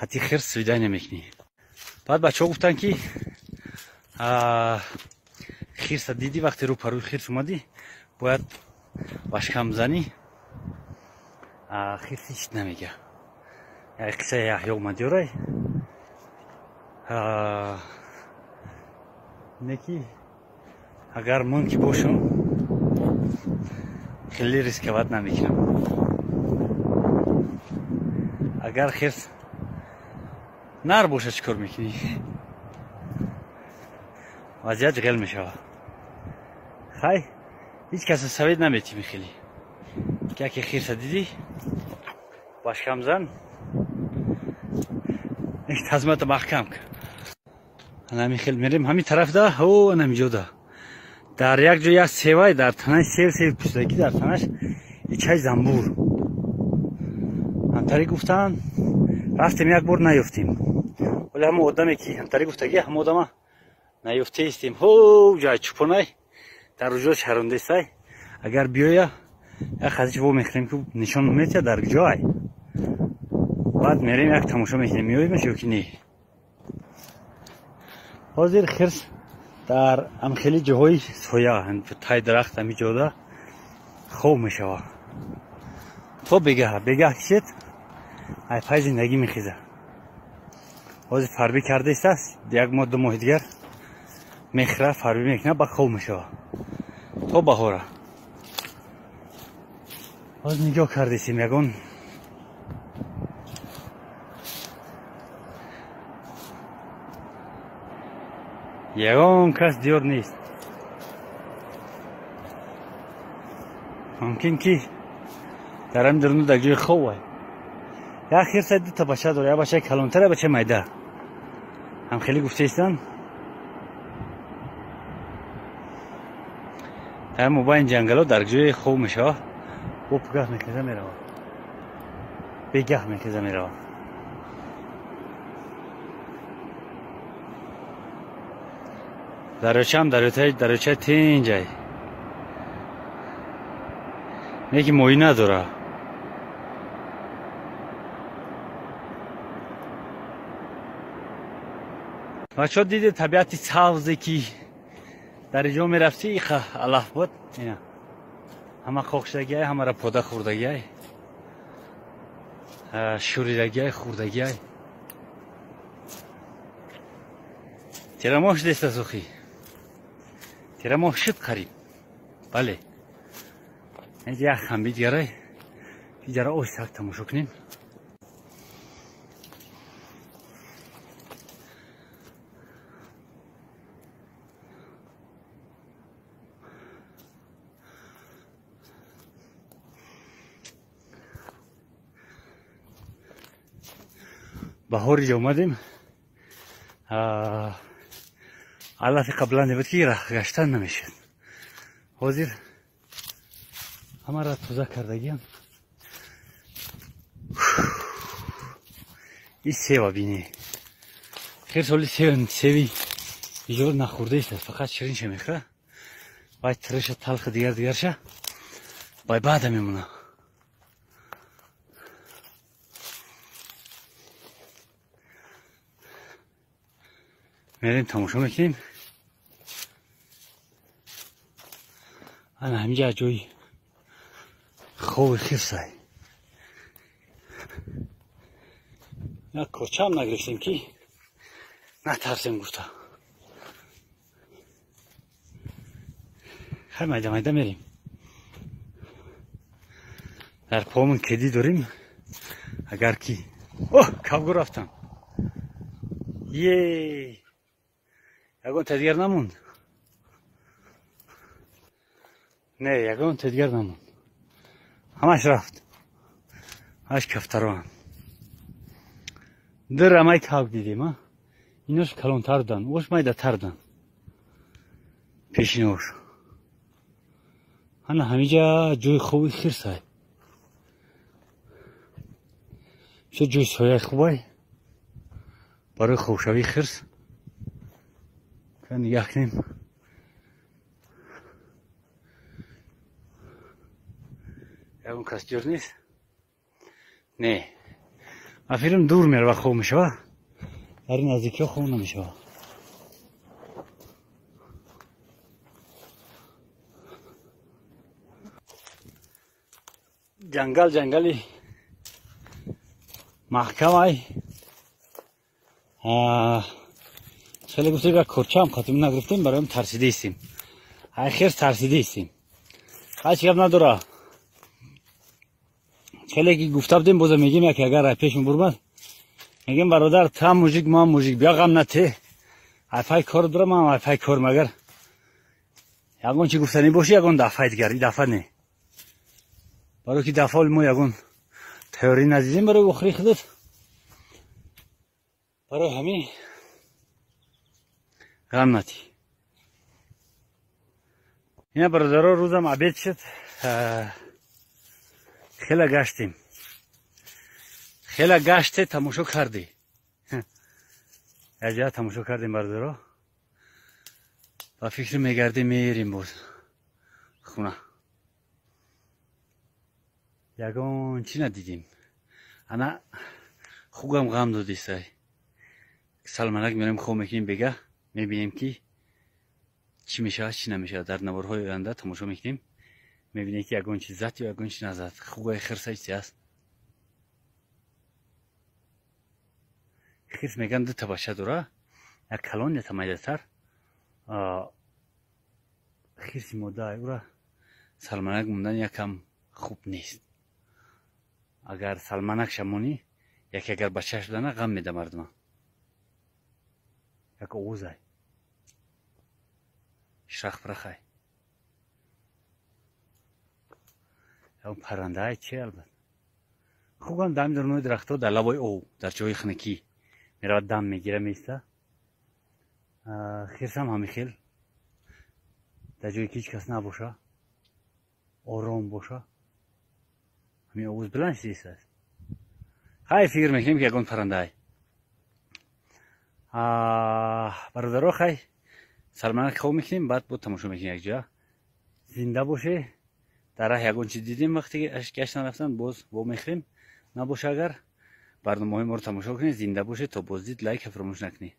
قطعی خرس سویدای نمیکنی. بعد بچه ها گفتن که خرس دیدی وقتی رو پروی خرس اومدی باید باشکم زنی. خرس هیچ نمیگه. قصه یحیی اومد یارای نکی اگر من که باشم خیلی ریسکوات نمیکنم. اگر خرس نر باشه چیکار میکنی؟ وضعیت غل میشه. خیلی هیچ کس سوید نمیتونی خیلی که خرس دیدی باشکم زن تزمت محکم که همی خیلی میریم همین طرف ده او نمیجا ده در یک جای سیوای در تنش سیو پوستکی در تنش ایچای زنبور همتری گفتن رفتیم یک بار نیفتیم ولی همه آدمی که همتری گفتگی همه آدم نیفته استیم هو جای چپونای در رجوع شرونده سای اگر بیایه یک خزیش با میخریم که نشان میتیه در جای بعد میریم یک تماشا میکنیم میاییمش یا که نی. حاضر خرس در هم خیلی جاهای سویا تای درخت همی جاده خوب میشوه تو بگه کشید ای پای زندگی میخیزه. حاضر فربی کرده است یک ماه دو ماه دیگر میخره فربی میکنه با خوب میشوه تو بهاره. حاضر نگاه کرده استیم یکون یکون کس دیار نیست. ممکن که در هم درنو در جای خوبه یا خرس دو تا بچه داره یا بچه کلانتر یا بچه میده هم خیلی گفته ایستن در موبایل جنگل ها در جای خوب میشه و بگه میکزه میره بگه میکزه میره. دریاچه هم دریاچه تینجای میگه موی نداره. بچه ها دیده طبیعتی سبزی که در اینجا میرفتی ایخه الله بود اینا همه خوخشدگی های همه را پوده خوردگی های شوریدگی های خوردگی های تیرماش دیست سوخی تیرماش شد قریب بله اینجا یک خنبی دیگره دیگره اوش ساک تماشا کنیم. بهار جا اومدیم علت قبلا نبود که راه گشتن نمیشد. حاضر همه را توزه کردگیم این سیوه بینی خیر سالی سیوی ایجور نخورده است فقط شیرین شه میخوره باید ترش تلخ دیگر شه باید بعد میمونه. میریم تماشا میکنیم. انا همینجا جوی خوب خرسای یک کوچه هم نگرفتیم که نترسیم گفته خیلی میده میریم. در پامون کدی داریم اگر که کبگو رفتم یکون تدیر نموند نه یکون تدیر نموند همش رفت همش کفتران در امای کب دیدیم اینوش کلانتر دن اوش مایده تر دن پیشینوش هنه همیجا جوی خوبی خرس های شو جوی سایه خوبای برای خوشوی خرس که نگه کنیم. یکون کس جور نیست نه فیلم دور میره و خوب میشه. در این نزدیکی ها خوب نمیشه. جنگلی محکم ای. خیلی گفته که کرچه هم خاتم نگرفتیم برایم ترسیده ایستیم. خیر ترسیده ایستیم. خیلی گپ نداره. خیلی که گفته بودیم بازم میگیم که اگر پیشون برمد میگیم برادر تو هم موجیک ما هم موجیک بیا غم نته. پای کار دارم من پای کار مگر یگون چی گفتنی باشه یگون دفعه دیگر این دفعه نه. برای که دفعه ما یگون تئوری ندیدیم برای اخری خودت. برای همین غم نتی. اینا برادرها روزم عبید شد. خیلی گشتیم. خیلی گشته تماشا کردی. اجازه تماشا کردیم برادرها. با فکر میگردیم میریم باز خونه. یگان چی ندیدیم. انا خوبم غم دادی سای. سلمانک میریم خوب میکنیم بگه میبینیم که چی میشه چی نمیشه. در نوارهای آینده تماشا میکنیم میبینیم که یگان چی زد یا یگان چی نزد. خوبه خرسای چی هست. خرس میگن دو تا بچه داره. یک کلان یا تمیده تر. خرسی ماده او را سلمانک موندن یکم خوب نیست. اگر سلمانک شمونی یکی اگر بچه شدن غم میده مردم. یک اوزای شرخ پرخای اون پرنده های چی البته خوبم دم در نوع درخت ها در لبای او در جای خنکی میرود دم میگیره میسته. خیرس هم خیل در جایی که هیچ کس نباشه آرام باشه همین اوز بلند شدیسته است. خیلی فکر میکنیم که یکون پرنده های برادرها خیلی سلمانک خوب میکنیم بعد بود تماشا میکنیم یک جا زنده باشه. در راه یگون چی دیدیم وقتی گشتن رفتن باز با میخریم نباشه اگر برنامه های ما رو تماشا کنید زنده باشه تا بازدید لایک فراموش نکنید.